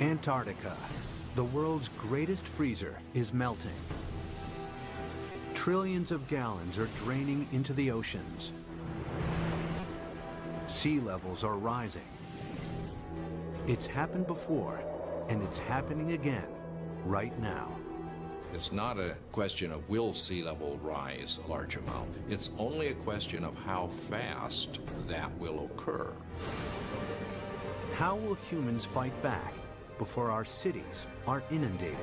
Antarctica, the world's greatest freezer, is melting. Trillions of gallons are draining into the oceans. Sea levels are rising. It's happened before, and it's happening again, right now. It's not a question of will sea level rise a large amount. It's only a question of how fast that will occur. How will humans fight back before our cities are inundated?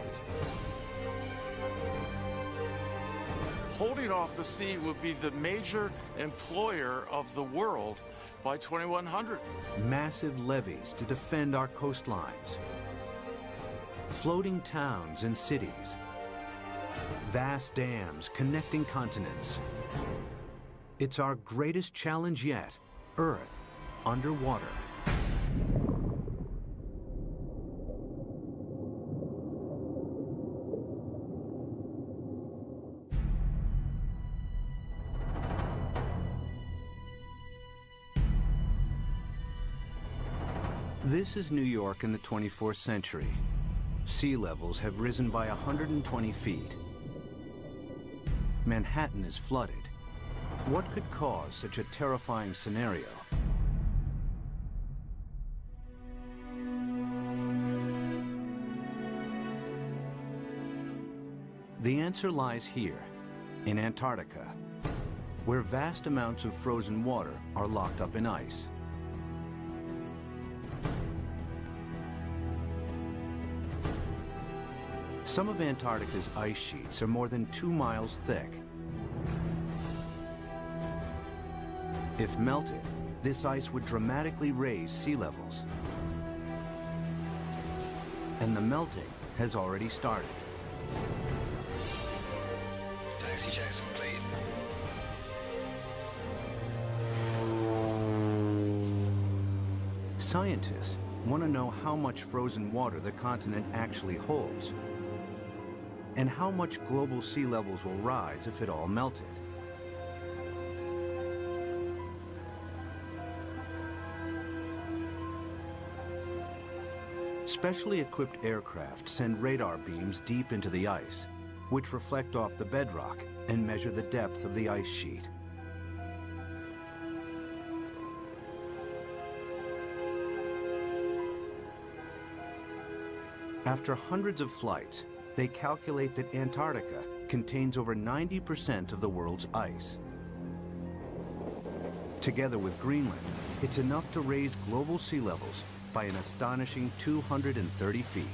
Holding off the sea would be the major employer of the world by 2100. Massive levees to defend our coastlines. Floating towns and cities. Vast dams connecting continents. It's our greatest challenge yet, Earth underwater. This is New York in the 24th century. Sea levels have risen by 120 feet. Manhattan is flooded. What could cause such a terrifying scenario? The answer lies here, in Antarctica, where vast amounts of frozen water are locked up in ice. Some of Antarctica's ice sheets are more than 2 miles thick. If melted, this ice would dramatically raise sea levels. And the melting has already started. Taxi Jackson, complete. Scientists want to know how much frozen water the continent actually holds, and how much global sea levels will rise if it all melted. Specially equipped aircraft send radar beams deep into the ice, which reflect off the bedrock and measure the depth of the ice sheet. After hundreds of flights, they calculate that Antarctica contains over 90% of the world's ice. Together with Greenland, it's enough to raise global sea levels by an astonishing 230 feet.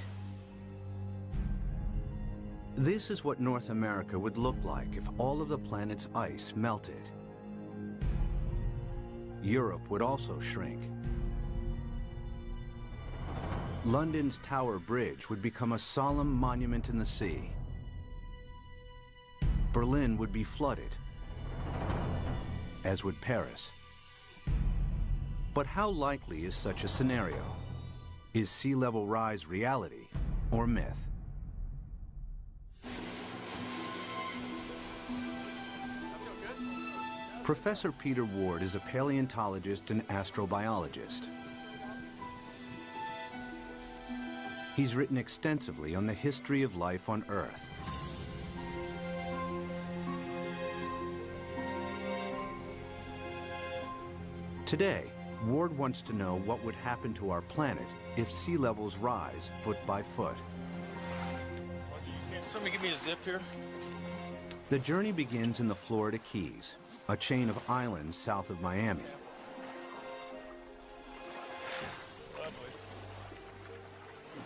This is what North America would look like if all of the planet's ice melted. Europe would also shrink. London's Tower Bridge would become a solemn monument in the sea. Berlin would be flooded, as would Paris. But how likely is such a scenario? Is sea level rise reality or myth? Professor Peter Ward is a paleontologist and astrobiologist. He's written extensively on the history of life on Earth. Today, Ward wants to know what would happen to our planet if sea levels rise foot by foot. Somebody give me a zip here. The journey begins in the Florida Keys, a chain of islands south of Miami.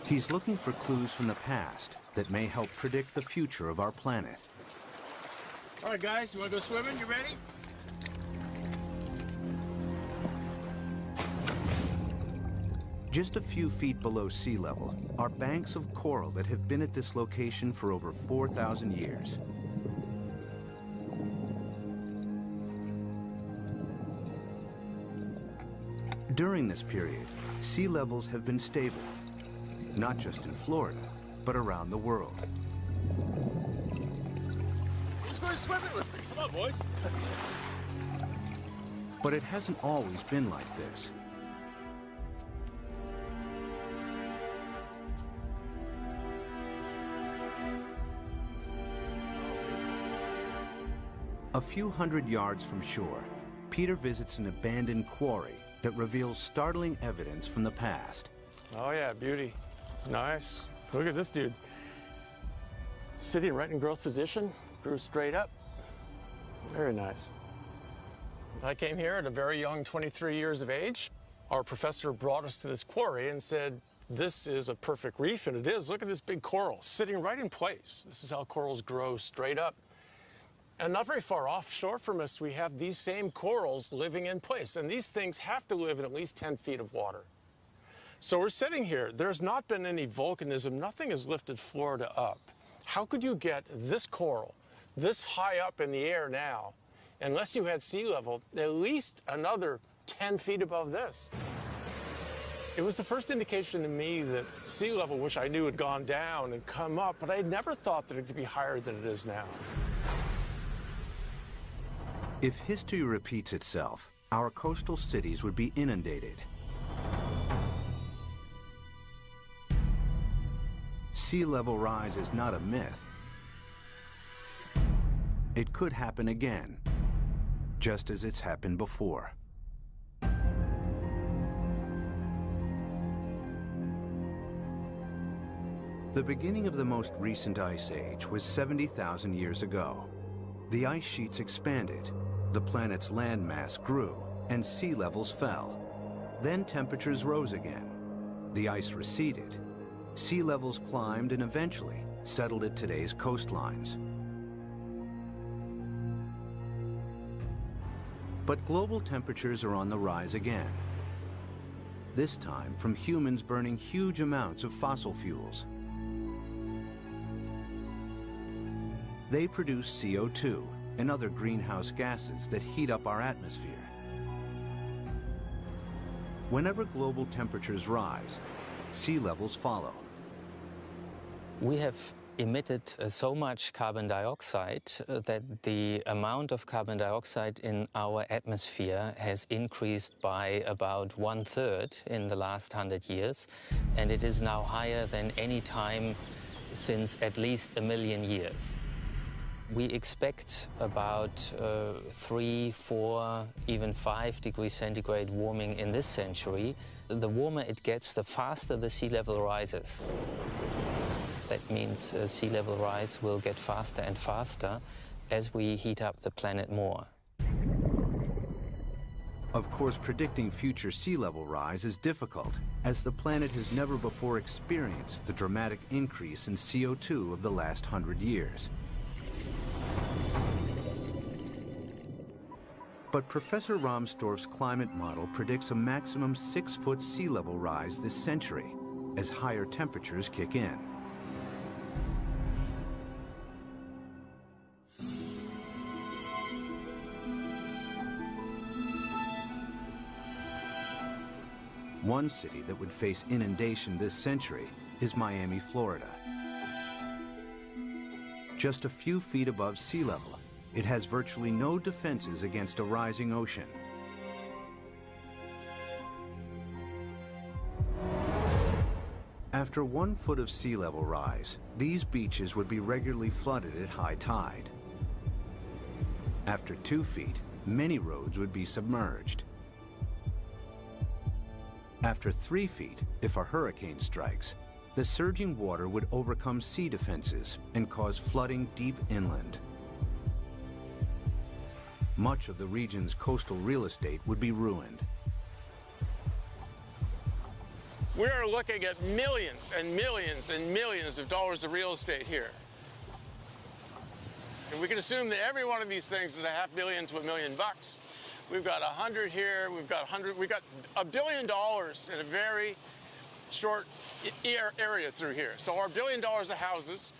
He's looking for clues from the past that may help predict the future of our planet. All right, guys, you want to go swimming? You ready? Just a few feet below sea level are banks of coral that have been at this location for over 4,000 years. During this period, sea levels have been stable, not just in Florida, but around the world. Who's going swimming with me? Come on, boys. But it hasn't always been like this. A few hundred yards from shore, Peter visits an abandoned quarry that reveals startling evidence from the past. Oh yeah, beauty. Nice. Look at this dude. Sitting right in growth position, grew straight up. Very nice. I came here at a very young 23 years of age. Our professor brought us to this quarry and said, this is a perfect reef, and it is. Look at this big coral sitting right in place. This is how corals grow straight up. And not very far offshore from us, we have these same corals living in place. And these things have to live in at least 10 feet of water. So we're sitting here. There's not been any volcanism. Nothing has lifted Florida up. How could you get this coral this high up in the air now, unless you had sea level, at least another 10 feet above this? It was the first indication to me that sea level, which I knew had gone down and come up, but I had never thought that it could be higher than it is now. If history repeats itself, our coastal cities would be inundated. Sea level rise is not a myth. It could happen again, just as it's happened before. The beginning of the most recent ice age was 70,000 years ago. The ice sheets expanded, the planet's landmass grew, and sea levels fell. Then temperatures rose again. The ice receded. Sea levels climbed and eventually settled at today's coastlines. But global temperatures are on the rise again. This time from humans burning huge amounts of fossil fuels. They produce CO2 and other greenhouse gases that heat up our atmosphere. Whenever global temperatures rise, sea levels follow. We have emitted so much carbon dioxide that the amount of carbon dioxide in our atmosphere has increased by about 1/3 in the last 100 years, and it is now higher than any time since at least 1 million years. We expect about 3, 4, even 5 degrees centigrade warming in this century. The warmer it gets, the faster the sea level rises. That means sea level rise will get faster and faster as we heat up the planet more. Of course, predicting future sea level rise is difficult, as the planet has never before experienced the dramatic increase in CO2 of the last 100 years. But Professor Rahmstorf's climate model predicts a maximum 6-foot sea level rise this century, as higher temperatures kick in. One city that would face inundation this century is Miami, Florida. Just a few feet above sea level, it has virtually no defenses against a rising ocean. After 1 foot of sea level rise, these beaches would be regularly flooded at high tide. After 2 feet, many roads would be submerged. After 3 feet, if a hurricane strikes, the surging water would overcome sea defenses and cause flooding deep inland. Much of the region's coastal real estate would be ruined. We are looking at millions and millions and millions of dollars of real estate here. And we can assume that every one of these things is $500,000 to $1 million. We've got 100 here, we've got $1 billion in a very short area through here. So our $1 billion of houses,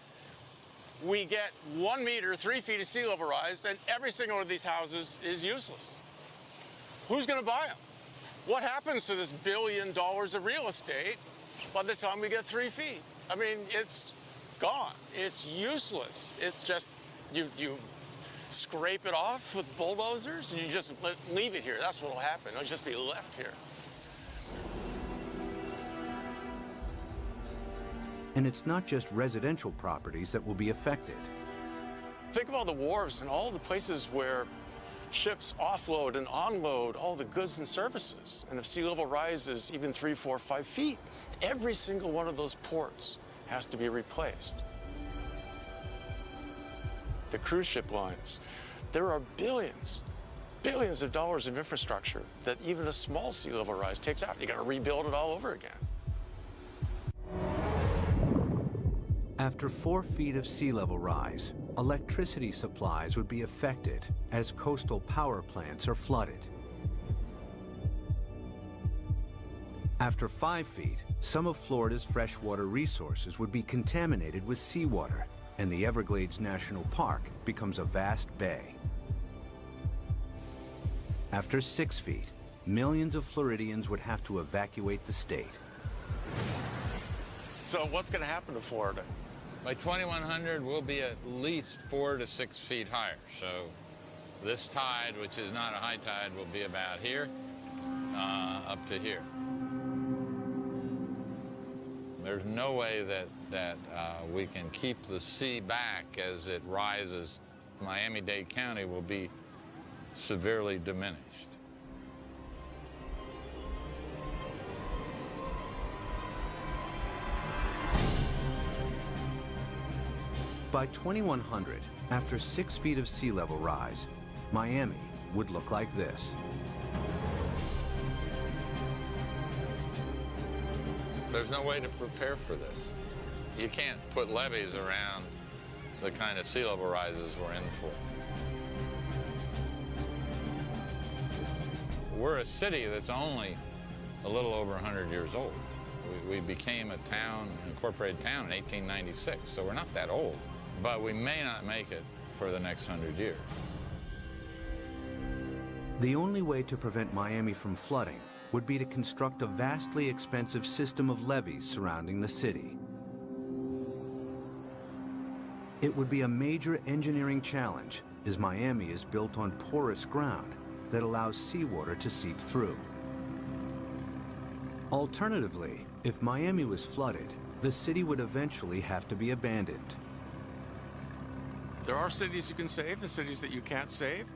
we get 1 meter, 3 feet of sea level rise, and every single one of these houses is useless. Who's going to buy them? What happens to this $1 billion of real estate by the time we get 3 feet? I mean, it's gone. It's useless. It's just, you scrape it off with bulldozers and you just leave it here. That's what will happen. It'll just be left here. And it's not just residential properties that will be affected. Think of all the wharves and all the places where ships offload and unload all the goods and services. And if sea level rises even 3, 4, 5 feet, every single one of those ports has to be replaced. The cruise ship lines, there are billions of dollars of infrastructure that even a small sea level rise takes out. You got to rebuild it all over again. After 4 feet of sea level rise, electricity supplies would be affected as coastal power plants are flooded. After 5 feet, some of Florida's freshwater resources would be contaminated with seawater, and the Everglades National Park becomes a vast bay. After 6 feet, millions of Floridians would have to evacuate the state. So what's going to happen to Florida? By 2100, we'll be at least 4 to 6 feet higher. So this tide, which is not a high tide, will be about here, up to here. There's no way that we can keep the sea back as it rises. Miami-Dade County will be severely diminished. By 2100, after 6 feet of sea level rise, Miami would look like this. There's no way to prepare for this. You can't put levees around the kind of sea level rises we're in for. We're a city that's only a little over 100 years old. We became a town, an incorporated town in 1896, so we're not that old. But we may not make it for the next 100 years. The only way to prevent Miami from flooding would be to construct a vastly expensive system of levees surrounding the city. It would be a major engineering challenge, as Miami is built on porous ground that allows seawater to seep through. Alternatively, if Miami was flooded, the city would eventually have to be abandoned. There are cities you can save and cities that you can't save,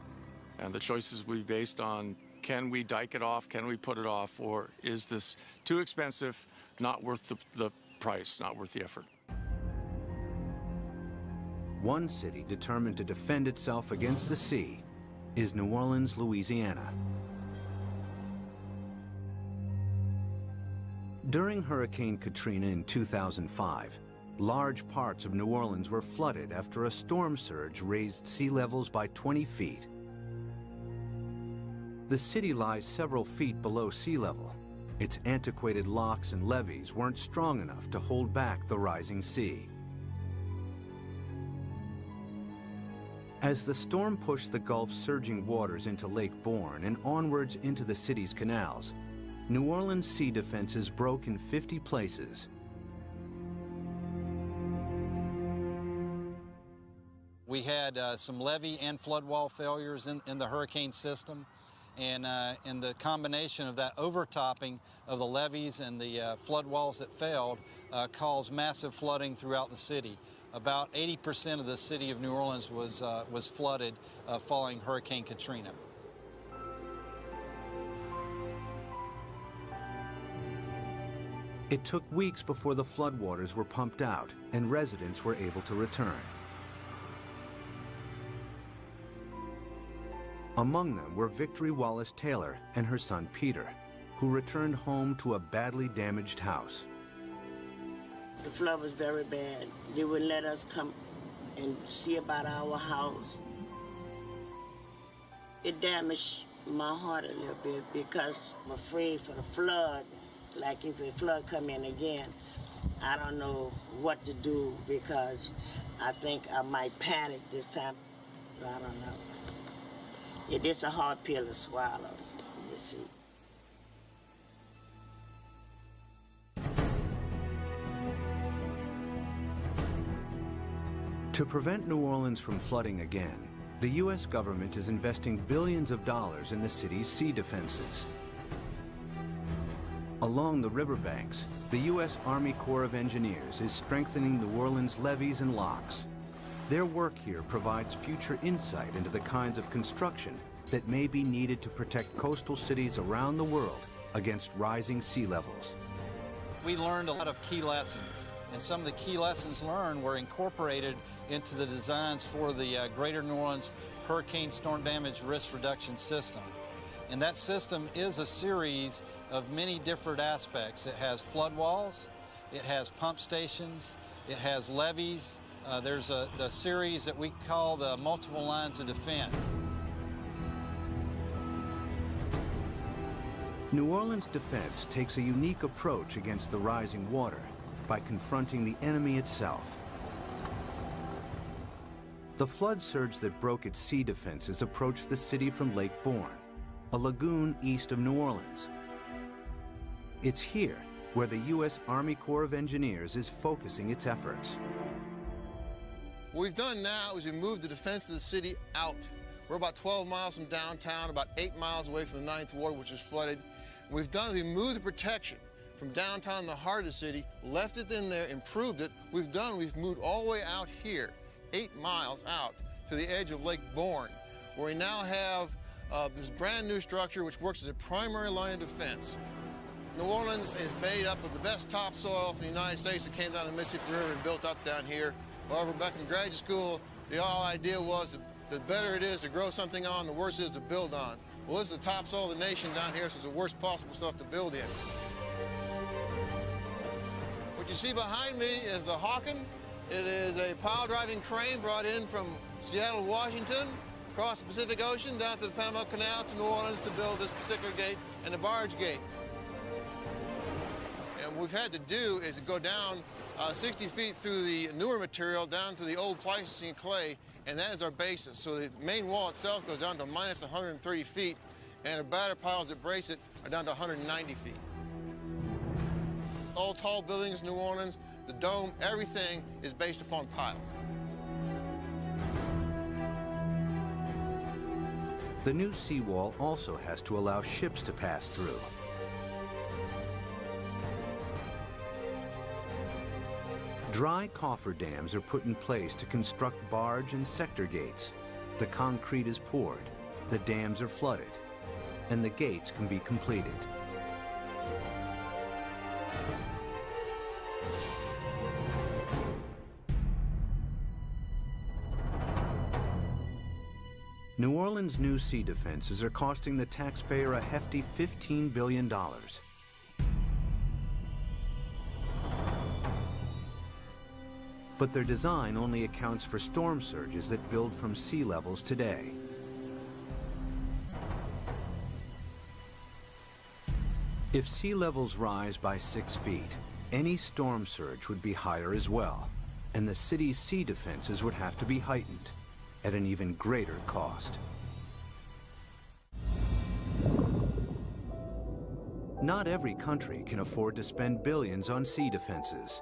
and the choices will be based on, can we dike it off, can we put it off, or is this too expensive, not worth the price, not worth the effort. One city determined to defend itself against the sea is New Orleans, Louisiana. During Hurricane Katrina in 2005, large parts of New Orleans were flooded after a storm surge raised sea levels by 20 feet. The city lies several feet below sea level. Its antiquated locks and levees weren't strong enough to hold back the rising sea. As the storm pushed the Gulf's surging waters into Lake Borgne and onwards into the city's canals, New Orleans' sea defenses broke in 50 places. We had some levee and flood wall failures in the hurricane system, and the combination of that overtopping of the levees and the flood walls that failed caused massive flooding throughout the city. About 80% of the city of New Orleans was flooded following Hurricane Katrina. It took weeks before the floodwaters were pumped out and residents were able to return. Among them were Victory Wallace Taylor and her son Peter, who returned home to a badly damaged house. The flood was very bad. They wouldn't let us come and see about our house. It damaged my heart a little bit because I'm afraid for the flood. Like if a flood come in again, I don't know what to do because I think I might panic this time. I don't know. It is a hard pill to swallow, you see. To prevent New Orleans from flooding again, the U.S. government is investing billions of dollars in the city's sea defenses. Along the riverbanks, the U.S. Army Corps of Engineers is strengthening New Orleans' levees and locks. Their work here provides future insight into the kinds of construction that may be needed to protect coastal cities around the world against rising sea levels. We learned a lot of key lessons, and some of the key lessons learned were incorporated into the designs for the Greater New Orleans Hurricane Storm Damage Risk Reduction System. And that system is a series of many different aspects. It has flood walls, it has pump stations, it has levees. There's the series that we call the multiple lines of defense. New Orleans defense takes a unique approach against the rising water by confronting the enemy itself. The flood surge that broke its sea defenses approached the city from Lake Borgne, a lagoon east of New Orleans. It's here where the U.S. Army Corps of Engineers is focusing its efforts. What we've done now is we moved the defense of the city out. We're about 12 miles from downtown, about 8 miles away from the 9th Ward, which is flooded. What we've done is we moved the protection from downtown, the heart of the city, left it in there, improved it. We've moved all the way out here, 8 miles out to the edge of Lake Borgne, where we now have this brand new structure which works as a primary line of defense. New Orleans is made up of the best topsoil from the United States that came down the Mississippi River and built up down here. However, back in graduate school, the whole idea was that the better it is to grow something on, the worse it is to build on. Well, this is the topsoil of the nation down here, so it's the worst possible stuff to build in. What you see behind me is the Hawken. It is a pile-driving crane brought in from Seattle, Washington, across the Pacific Ocean, down to the Panama Canal to New Orleans to build this particular gate and the barge gate. And what we've had to do is go down 60 feet through the newer material down to the old Pleistocene clay, and that is our basis. So the main wall itself goes down to minus 130 feet, and the batter piles that brace it are down to 190 feet. All tall buildings in New Orleans, the dome, everything is based upon piles. The new seawall also has to allow ships to pass through. Dry cofferdams are put in place to construct barge and sector gates. The concrete is poured, the dams are flooded, and the gates can be completed. New Orleans' new sea defenses are costing the taxpayer a hefty $15 billion. But their design only accounts for storm surges that build from sea levels today. If sea levels rise by 6 feet, any storm surge would be higher as well, and the city's sea defenses would have to be heightened at an even greater cost. Not every country can afford to spend billions on sea defenses.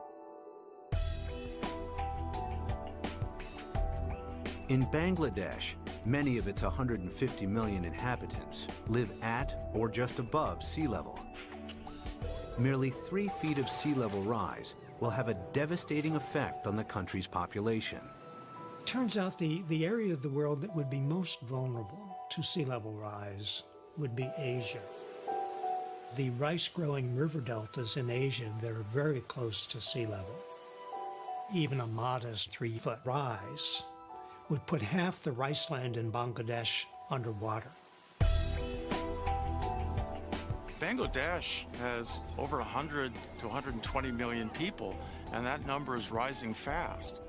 In Bangladesh, many of its 150 million inhabitants live at or just above sea level. Merely 3 feet of sea level rise will have a devastating effect on the country's population. Turns out the area of the world that would be most vulnerable to sea level rise would be Asia. The rice-growing river deltas in Asia that are very close to sea level. Even a modest 3-foot rise would put half the rice land in Bangladesh underwater. Bangladesh has over 100 to 120 million people, and that number is rising fast.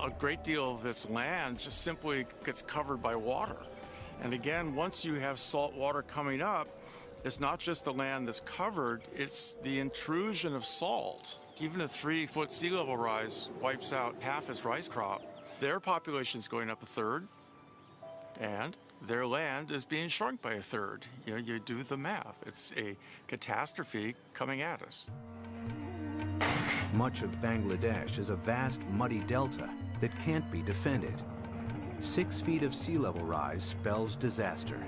A great deal of its land just simply gets covered by water. And again, once you have salt water coming up, it's not just the land that's covered, it's the intrusion of salt. Even a 3-foot sea level rise wipes out half its rice crop. Their population is going up a third, and their land is being shrunk by a third. You know, you do the math. It's a catastrophe coming at us. Much of Bangladesh is a vast muddy delta that can't be defended. 6 feet of sea level rise spells disaster.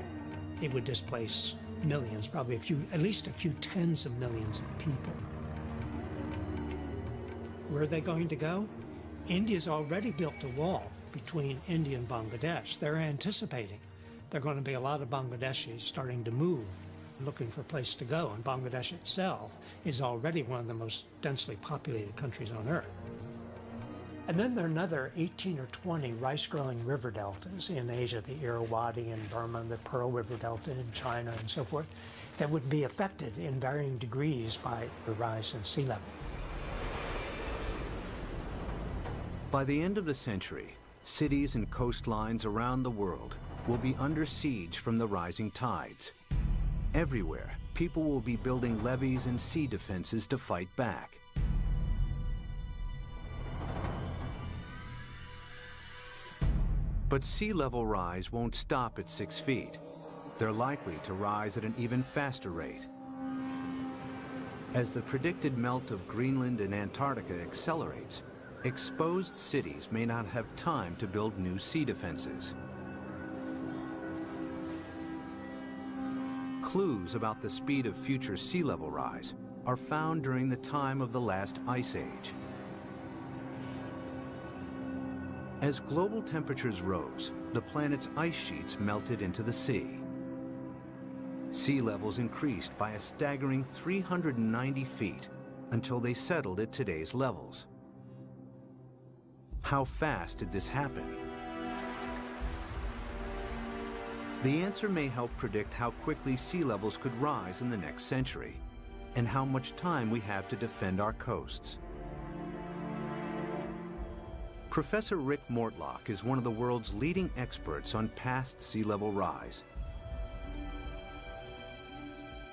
It would displace millions, probably at least a few tens of millions of people. Where are they going to go? India's already built a wall between India and Bangladesh. They're anticipating there are going to be a lot of Bangladeshis starting to move, looking for a place to go, and Bangladesh itself is already one of the most densely populated countries on Earth. And then there are another 18 or 20 rice-growing river deltas in Asia, the Irrawaddy in Burma, the Pearl River Delta in China, and so forth, that would be affected in varying degrees by the rise in sea level. By the end of the century, cities and coastlines around the world will be under siege from the rising tides. Everywhere, people will be building levees and sea defenses to fight back. But sea level rise won't stop at 6 feet. They're likely to rise at an even faster rate. As the predicted melt of Greenland and Antarctica accelerates, exposed cities may not have time to build new sea defenses. Clues about the speed of future sea level rise are found during the time of the last ice age. As global temperatures rose, the planet's ice sheets melted into the sea. Sea levels increased by a staggering 390 feet until they settled at today's levels. How fast did this happen? The answer may help predict how quickly sea levels could rise in the next century, and how much time we have to defend our coasts. Professor Rick Mortlock is one of the world's leading experts on past sea level rise.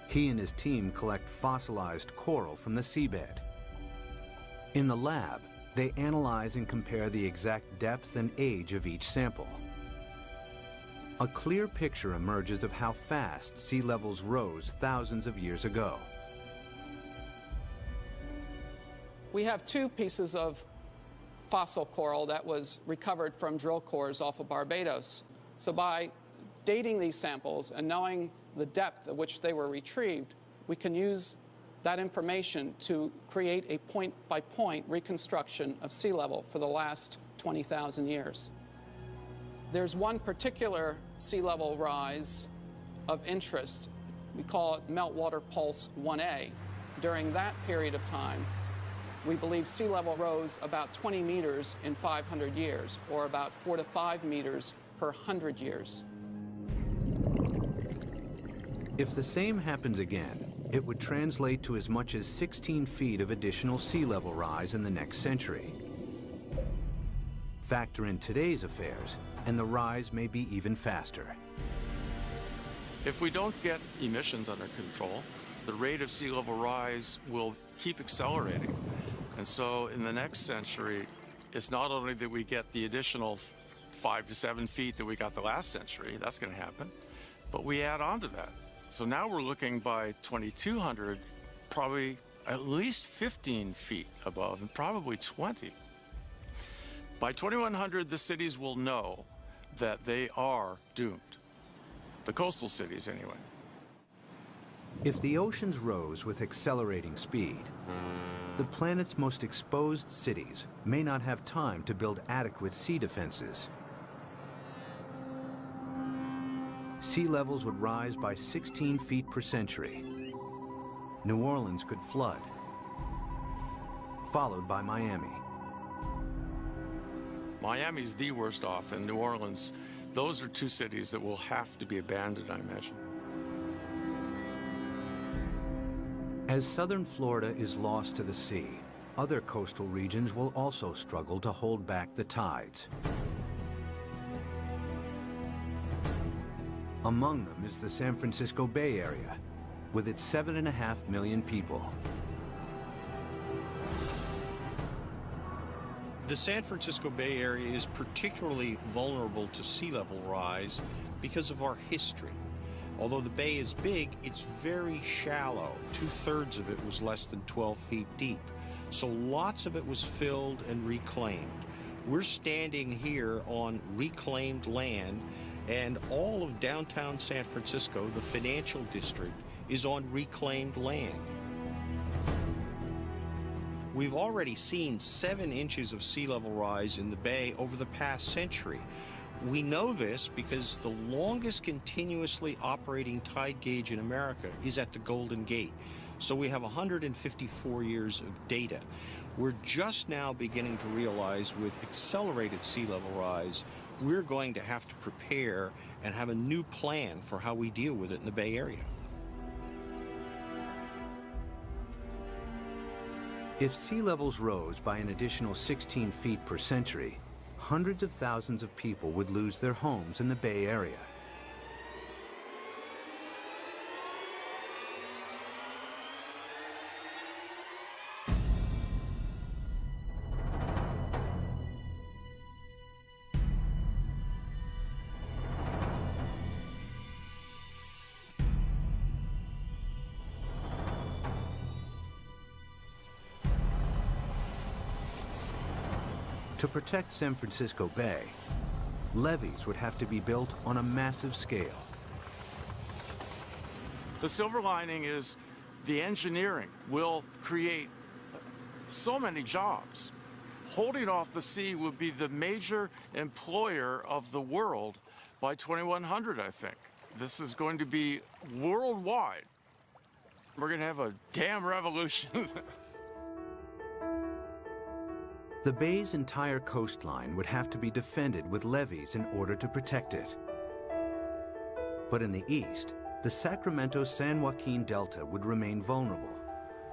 He and his team collect fossilized coral from the seabed. In the lab, they analyze and compare the exact depth and age of each sample. A clear picture emerges of how fast sea levels rose thousands of years ago. We have two pieces of fossil coral that was recovered from drill cores off of Barbados. So by dating these samples and knowing the depth at which they were retrieved, we can use that information to create a point-by-point reconstruction of sea level for the last 20,000 years. There's one particular sea level rise of interest. We call it Meltwater Pulse 1A. During that period of time, we believe sea level rose about 20 meters in 500 years, or about 4 to 5 meters per 100 years. If the same happens again, it would translate to as much as 16 feet of additional sea level rise in the next century. Factor in today's affairs, and the rise may be even faster. If we don't get emissions under control, the rate of sea level rise will keep accelerating. And so in the next century, it's not only that we get the additional 5 to 7 feet that we got the last century, that's going to happen, but we add on to that. So now we're looking by 2200, probably at least 15 feet above, and probably 20. By 2100, the cities will know that they are doomed. The coastal cities, anyway. If the oceans rose with accelerating speed, the planet's most exposed cities may not have time to build adequate sea defenses. Sea levels would rise by 16 feet per century. New Orleans could flood, followed by Miami. Miami's the worst off, and New Orleans, those are two cities that will have to be abandoned, I imagine. As southern Florida is lost to the sea, other coastal regions will also struggle to hold back the tides. Among them is the San Francisco Bay Area, with its 7.5 million people. The San Francisco Bay Area is particularly vulnerable to sea level rise because of our history. Although the bay is big, it's very shallow. 2/3 of it was less than 12 feet deep. So lots of it was filled and reclaimed. We're standing here on reclaimed land, and all of downtown San Francisco, the financial district, is on reclaimed land. We've already seen 7 inches of sea level rise in the bay over the past century. We know this because the longest continuously operating tide gauge in America is at the Golden Gate. So we have 154 years of data. We're just now beginning to realize with accelerated sea level rise, we're going to have to prepare and have a new plan for how we deal with it in the Bay Area. If sea levels rose by an additional 16 feet per century, hundreds of thousands of people would lose their homes in the Bay Area. To protect San Francisco Bay, levees would have to be built on a massive scale. The silver lining is the engineering will create so many jobs. Holding off the sea will be the major employer of the world by 2100, I think. This is going to be worldwide. We're going to have a dam revolution. The bay's entire coastline would have to be defended with levees in order to protect it. But in the east, the Sacramento-San Joaquin Delta would remain vulnerable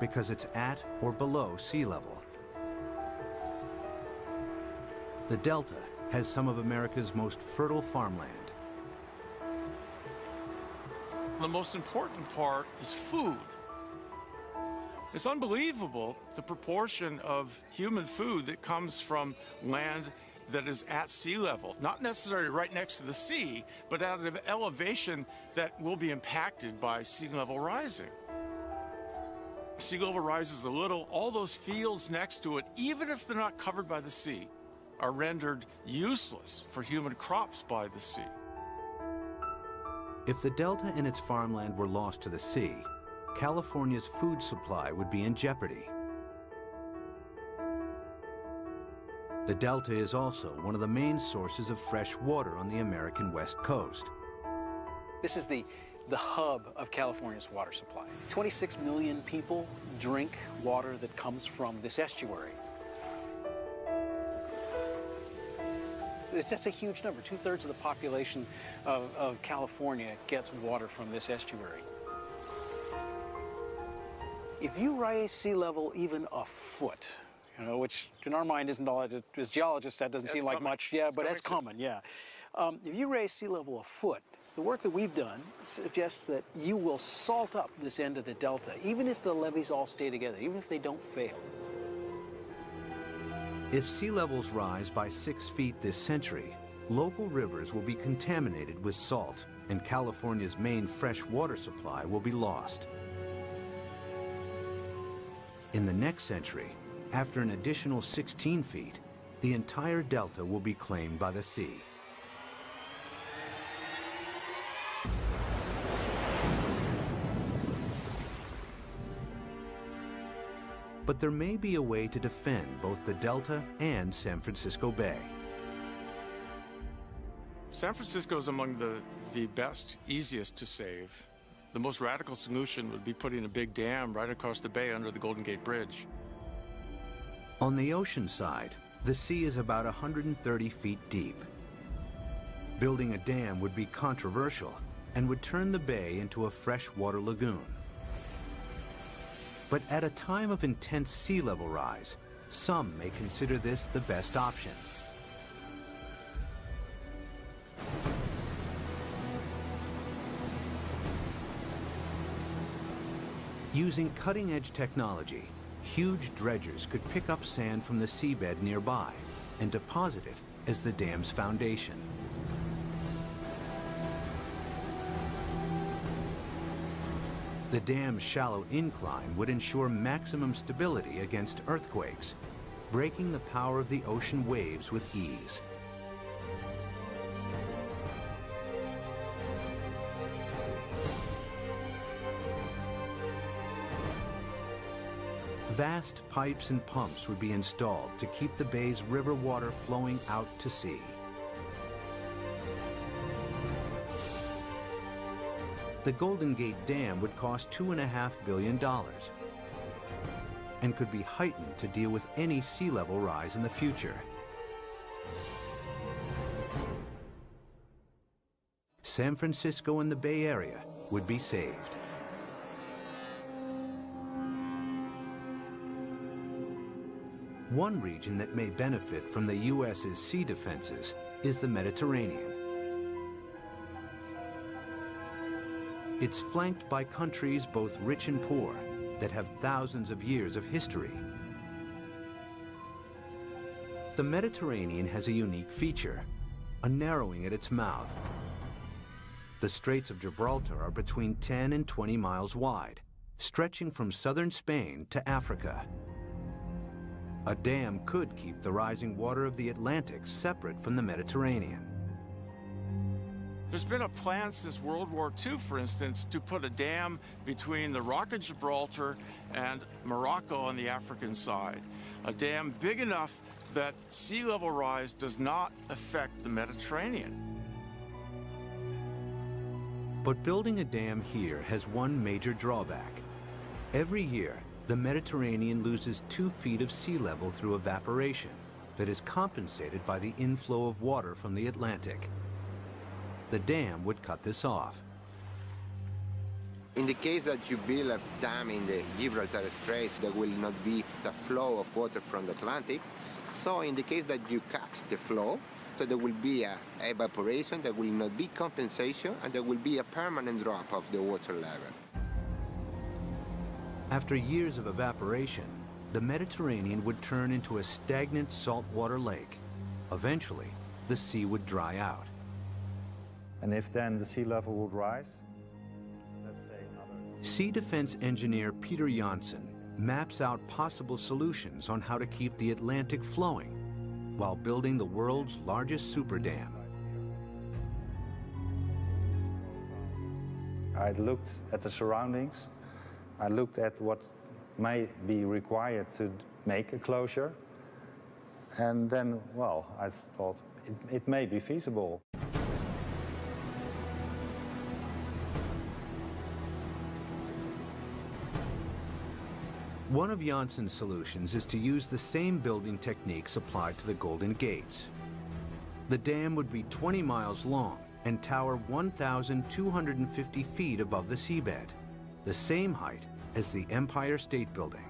because it's at or below sea level. The Delta has some of America's most fertile farmland. The most important part is food. It's unbelievable the proportion of human food that comes from land that is at sea level, not necessarily right next to the sea, but at an elevation that will be impacted by sea level rising. Sea level rises a little, all those fields next to it, even if they're not covered by the sea, are rendered useless for human crops by the sea. If the Delta and its farmland were lost to the sea, California's food supply would be in jeopardy. The Delta is also one of the main sources of fresh water on the American West Coast. This is the hub of California's water supply. 26 million people drink water that comes from this estuary. That's a huge number. 2/3 of the population of California gets water from this estuary. If you raise sea level even a foot, you know, which in our mind isn't all, as geologists, that doesn't seem like much, yeah, but that's common, yeah. If you raise sea level a foot, the work that we've done suggests that you will salt up this end of the Delta, even if the levees all stay together, even if they don't fail. If sea levels rise by 6 feet this century, local rivers will be contaminated with salt, and California's main fresh water supply will be lost. In the next century, after an additional 16 feet, the entire Delta will be claimed by the sea. But there may be a way to defend both the Delta and San Francisco Bay. San Francisco is among the best, easiest to save. The most radical solution would be putting a big dam right across the bay under the Golden Gate Bridge. On the ocean side, the sea is about 130 feet deep. Building a dam would be controversial and would turn the bay into a freshwater lagoon. But at a time of intense sea level rise, some may consider this the best option. Using cutting-edge technology, huge dredgers could pick up sand from the seabed nearby and deposit it as the dam's foundation. The dam's shallow incline would ensure maximum stability against earthquakes, breaking the power of the ocean waves with ease. Vast pipes and pumps would be installed to keep the bay's river water flowing out to sea. The Golden Gate Dam would cost $2.5 billion and could be heightened to deal with any sea level rise in the future. San Francisco and the Bay Area would be saved. One region that may benefit from the U.S.'s sea defenses is the Mediterranean. It's flanked by countries both rich and poor that have thousands of years of history. The Mediterranean has a unique feature, a narrowing at its mouth. The Straits of Gibraltar are between 10 and 20 miles wide, stretching from southern Spain to Africa. A dam could keep the rising water of the Atlantic separate from the Mediterranean. There's been a plan since World War II, for instance, to put a dam between the Rock of Gibraltar and Morocco on the African side. A dam big enough that sea level rise does not affect the Mediterranean. But building a dam here has one major drawback. Every year, the Mediterranean loses 2 feet of sea level through evaporation that is compensated by the inflow of water from the Atlantic. The dam would cut this off. In the case that you build a dam in the Gibraltar Straits, there will not be the flow of water from the Atlantic. So in the case that you cut the flow, so there will be a evaporation, there will not be compensation, and there will be a permanent drop of the water level. After years of evaporation, the Mediterranean would turn into a stagnant saltwater lake. Eventually, the sea would dry out. And if then the sea level would rise, let's say another... Sea defense engineer Peter Janssen maps out possible solutions on how to keep the Atlantic flowing while building the world's largest super dam. I looked at the surroundings. I looked at what may be required to make a closure. And then, well, I thought it may be feasible. One of Janssen's solutions is to use the same building techniques applied to the Golden Gates. The dam would be 20 miles long and tower 1,250 feet above the seabed, the same height as the Empire State Building.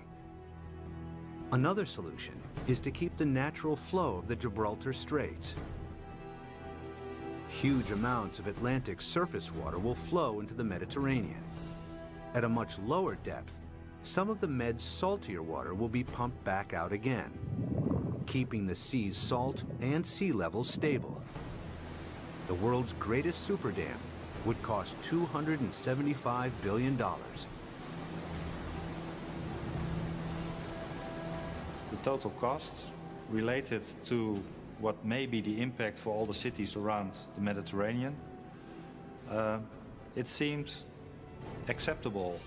Another solution is to keep the natural flow of the Gibraltar Straits. Huge amounts of Atlantic surface water will flow into the Mediterranean. At a much lower depth, some of the Med's saltier water will be pumped back out again, keeping the sea's salt and sea level stable. The world's greatest super dam would cost $275 billion. The total cost related to what may be the impact for all the cities around the Mediterranean, it seems acceptable.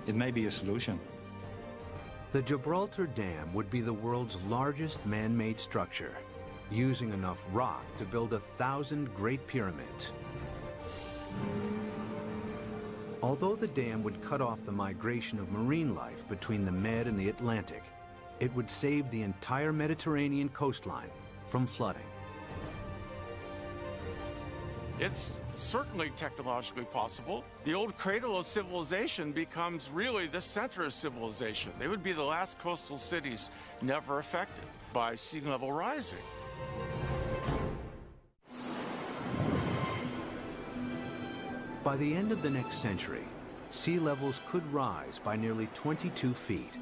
It may be a solution. The Gibraltar Dam would be the world's largest man-made structure, using enough rock to build 1,000 Great Pyramids. Although the dam would cut off the migration of marine life between the Med and the Atlantic, it would save the entire Mediterranean coastline from flooding. It's certainly technologically possible. The old cradle of civilization becomes really the center of civilization. They would be the last coastal cities never affected by sea level rising. By the end of the next century, sea levels could rise by nearly 22 feet.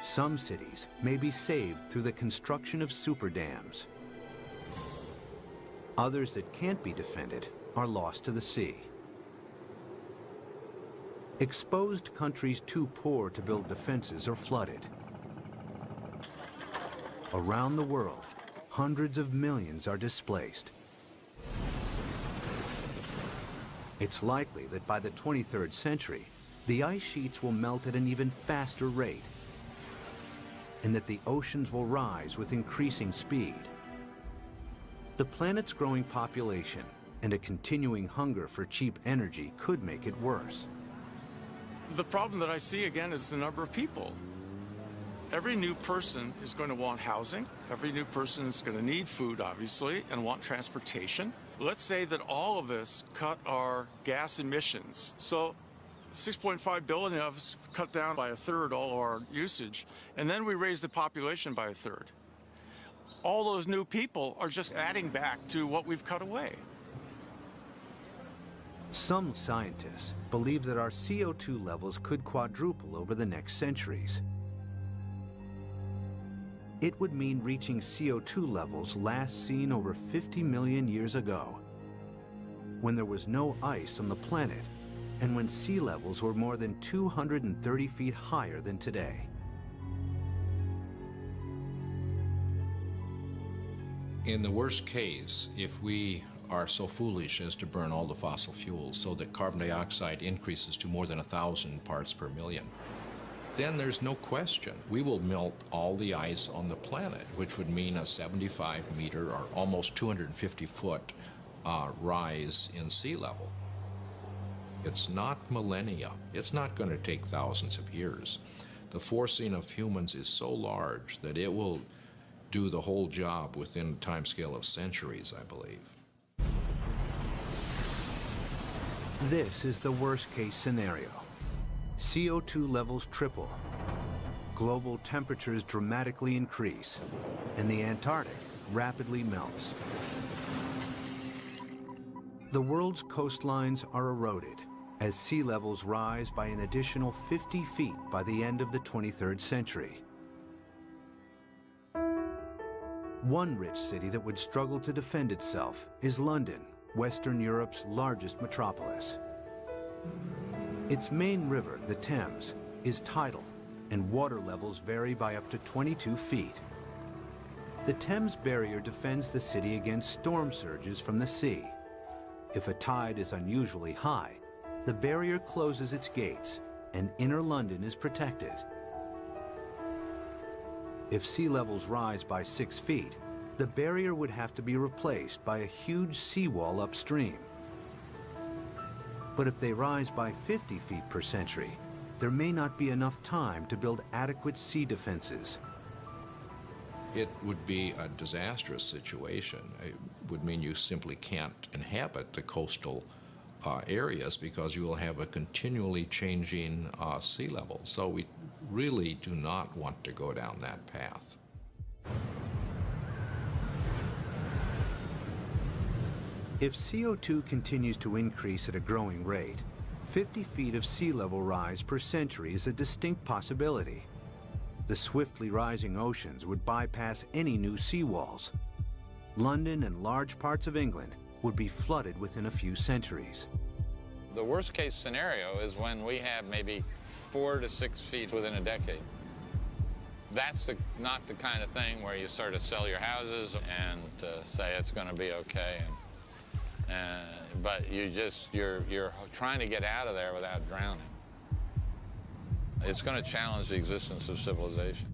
Some cities may be saved through the construction of super dams. Others that can't be defended are lost to the sea. Exposed countries too poor to build defenses are flooded. Around the world, hundreds of millions are displaced. It's likely that by the 23rd century, the ice sheets will melt at an even faster rate, and that the oceans will rise with increasing speed. The planet's growing population and a continuing hunger for cheap energy could make it worse. The problem that I see again is the number of people. Every new person is going to want housing. Every new person is going to need food, obviously, and want transportation. Let's say that all of us cut our gas emissions. So 6.5 billion of us cut down by a third all of our usage, and then we raise the population by a third. All those new people are just adding back to what we've cut away. Some scientists believe that our CO2 levels could quadruple over the next centuries. It would mean reaching CO2 levels last seen over 50 million years ago, when there was no ice on the planet and when sea levels were more than 230 feet higher than today. In the worst case, if we are so foolish as to burn all the fossil fuels so that carbon dioxide increases to more than 1,000 parts per million, then there's no question we will melt all the ice on the planet, which would mean a 75-meter or almost 250-foot rise in sea level. It's not millennia. It's not going to take thousands of years. The forcing of humans is so large that it will do the whole job within a timescale of centuries, I believe. This is the worst-case scenario. CO2 levels triple, global temperatures dramatically increase, and the Antarctic rapidly melts. The world's coastlines are eroded as sea levels rise by an additional 50 feet by the end of the 23rd century. One rich city that would struggle to defend itself is London, Western Europe's largest metropolis. Its main river, the Thames, is tidal, and water levels vary by up to 22 feet. The Thames barrier defends the city against storm surges from the sea. If a tide is unusually high, the barrier closes its gates, and inner London is protected. If sea levels rise by 6 feet, the barrier would have to be replaced by a huge seawall upstream. But if they rise by 50 feet per century, there may not be enough time to build adequate sea defenses. It would be a disastrous situation. It would mean you simply can't inhabit the coastal areas because you will have a continually changing sea level. So we really do not want to go down that path. If CO2 continues to increase at a growing rate, 50 feet of sea level rise per century is a distinct possibility. The swiftly rising oceans would bypass any new seawalls. London and large parts of England would be flooded within a few centuries. The worst case scenario is when we have maybe 4 to 6 feet within a decade. That's not the kind of thing where you sort of sell your houses and say it's going to be okay. But you're trying to get out of there without drowning. It's going to challenge the existence of civilization.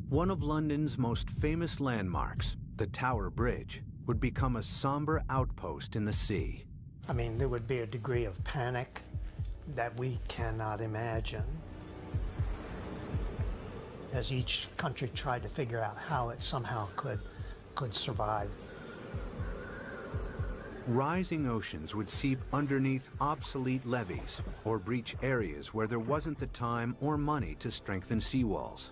One of London's most famous landmarks, the Tower Bridge, would become a somber outpost in the sea. I mean, there would be a degree of panic that we cannot imagine as each country tried to figure out how it somehow could survive. Rising oceans would seep underneath obsolete levees or breach areas where there wasn't the time or money to strengthen seawalls.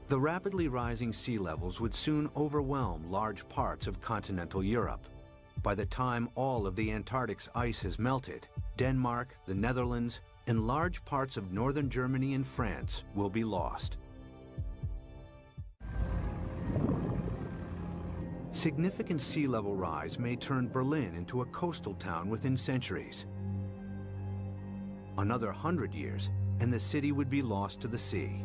The rapidly rising sea levels would soon overwhelm large parts of continental Europe. By the time all of the Antarctic's ice has melted, Denmark, the Netherlands, and large parts of northern Germany and France will be lost. Significant sea level rise may turn Berlin into a coastal town within centuries. Another 100 years, and the city would be lost to the sea.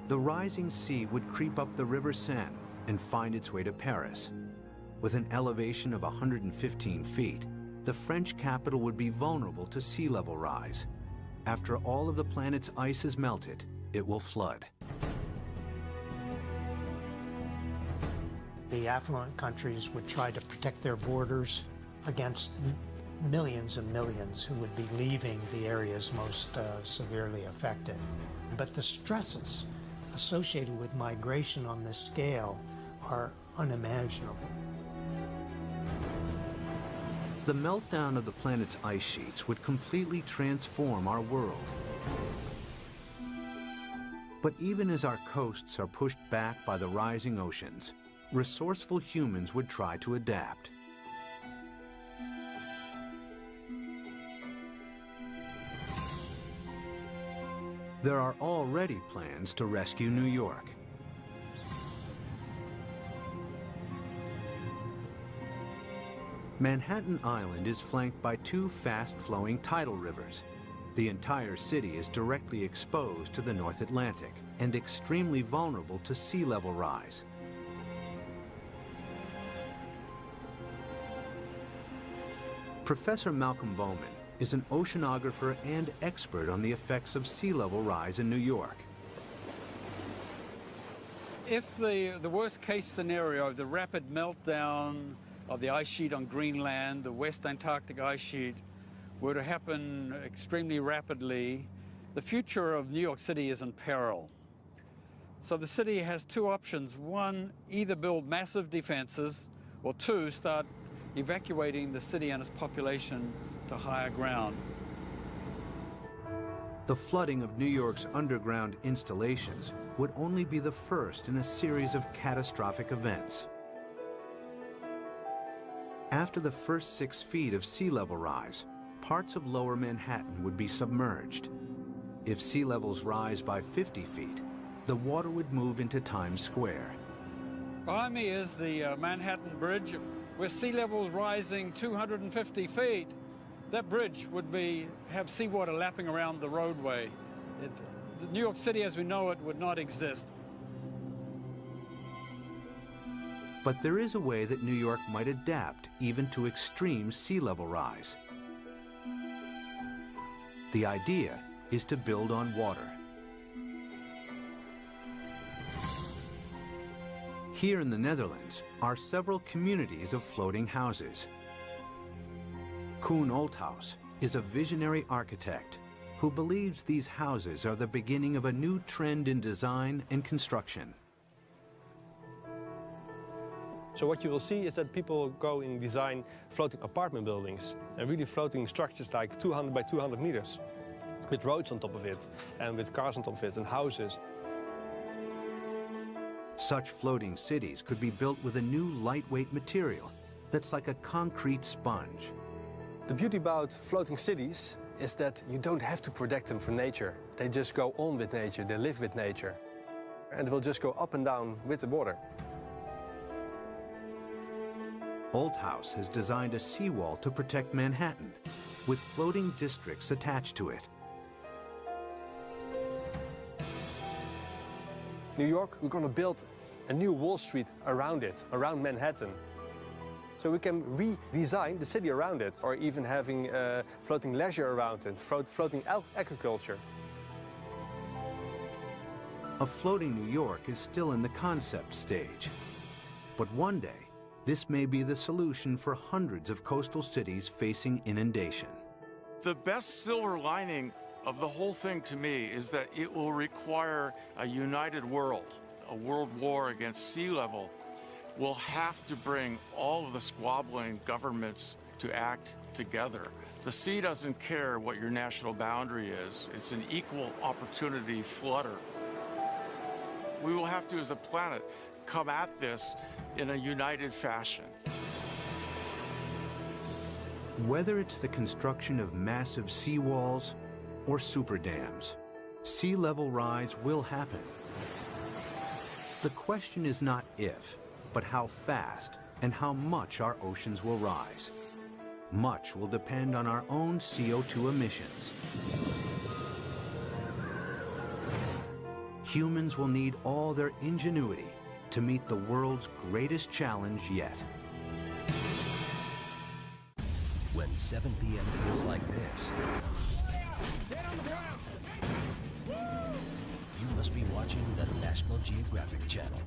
The rising sea would creep up the River Seine and find its way to Paris. With an elevation of 115 feet, the French capital would be vulnerable to sea level rise. After all of the planet's ice is melted, it will flood. The affluent countries would try to protect their borders against millions and millions who would be leaving the areas most severely affected. But the stresses associated with migration on this scale are unimaginable. The meltdown of the planet's ice sheets would completely transform our world. But even as our coasts are pushed back by the rising oceans, resourceful humans would try to adapt. There are already plans to rescue New York. Manhattan Island is flanked by two fast-flowing tidal rivers. The entire city is directly exposed to the North Atlantic and extremely vulnerable to sea level rise. Professor Malcolm Bowman is an oceanographer and expert on the effects of sea level rise in New York. If the worst case scenario, the rapid meltdown of the ice sheet on Greenland, the West Antarctic ice sheet, were to happen extremely rapidly, the future of New York City is in peril. So the city has two options. One, either build massive defenses, or two, start evacuating the city and its population to higher ground. The flooding of New York's underground installations would only be the first in a series of catastrophic events. After the first 6 feet of sea level rise, parts of lower Manhattan would be submerged. If sea levels rise by 50 feet, the water would move into Times Square. Behind me is the Manhattan Bridge, with sea levels rising 250 feet. That bridge would have seawater lapping around the roadway. New York City as we know it would not exist. But there is a way that New York might adapt even to extreme sea level rise. The idea is to build on water. Here in the Netherlands are several communities of floating houses. Koen Olthuis is a visionary architect who believes these houses are the beginning of a new trend in design and construction. So what you will see is that people go and design floating apartment buildings and really floating structures like 200 by 200 meters with roads on top of it and with cars on top of it and houses. Such floating cities could be built with a new lightweight material that's like a concrete sponge. The beauty about floating cities is that you don't have to protect them from nature. They just go on with nature, they live with nature. And will just go up and down with the water. Olthuis has designed a seawall to protect Manhattan, with floating districts attached to it. New York, we're going to build a new Wall Street around it, around Manhattan. So we can redesign the city around it, or even having floating leisure around it, floating agriculture. A floating New York is still in the concept stage. But one day, this may be the solution for hundreds of coastal cities facing inundation. The best silver lining of the whole thing to me is that it will require a united world. A world war against sea level will have to bring all of the squabbling governments to act together. The sea doesn't care what your national boundary is. It's an equal opportunity flooder. We will have to, as a planet, come at this in a united fashion. Whether it's the construction of massive seawalls or super dams, sea level rise will happen. The question is not if, but how fast and how much our oceans will rise. Much will depend on our own CO2 emissions. Humans will need all their ingenuity to meet the world's greatest challenge yet. When when 7 p.m. feels like this, you must be watching the National Geographic Channel.